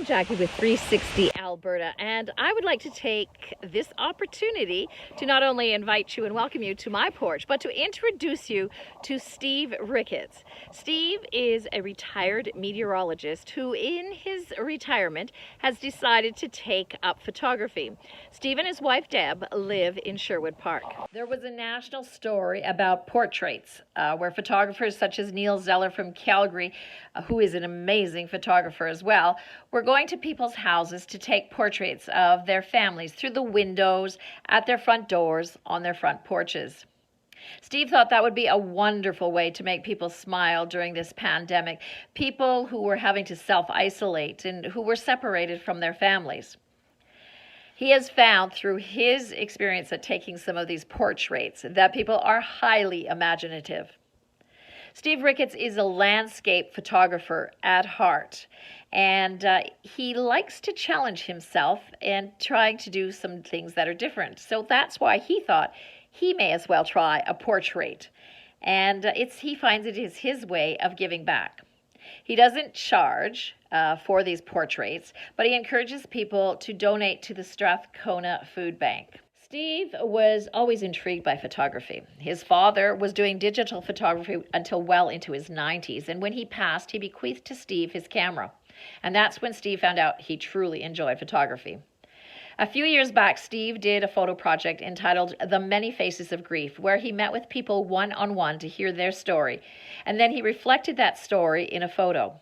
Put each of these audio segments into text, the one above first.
I'm Jackie with 360 Alberta, and I would like to take this opportunity to not only invite you and welcome you to my porch, but to introduce you to Steve Ricketts. Steve is a retired meteorologist who, in his retirement, has decided to take up photography. Steve and his wife Deb live in Sherwood Park. There was a national story about portraits where photographers such as Neil Zeller from Calgary, who is an amazing photographer as well, were going to people's houses to take portraits of their families through the windows, at their front doors, on their front porches. Steve thought that would be a wonderful way to make people smile during this pandemic, people who were having to self-isolate and who were separated from their families. He has found through his experience at taking some of these portraits that people are highly imaginative. Steve Ricketts is a landscape photographer at heart, and he likes to challenge himself and trying to do some things that are different. So that's why he thought he may as well try a portrait, and he finds it is his way of giving back. He doesn't charge for these portraits, but he encourages people to donate to the Strathcona Food Bank. Steve was always intrigued by photography. His father was doing digital photography until well into his 90s, and when he passed, he bequeathed to Steve his camera. And that's when Steve found out he truly enjoyed photography. A few years back, Steve did a photo project entitled The Many Faces of Grief, where he met with people one-on-one to hear their story, and then he reflected that story in a photo.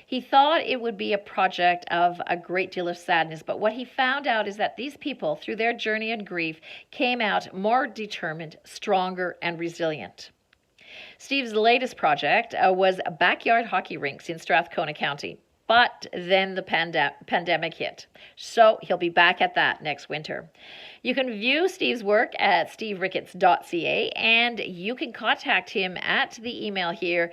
He thought it would be a project of a great deal of sadness, but what he found out is that these people, through their journey in grief, came out more determined, stronger, and resilient. Steve's latest project was backyard hockey rinks in Strathcona County, but then the pandemic hit, so he'll be back at that next winter. You can view Steve's work at stevericketts.ca, and you can contact him at the email here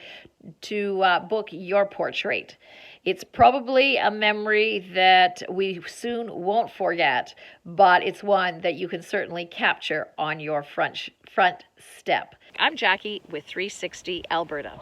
to book your portrait. It's probably a memory that we soon won't forget, but it's one that you can certainly capture on your front step. I'm Jackie with 360 Alberta.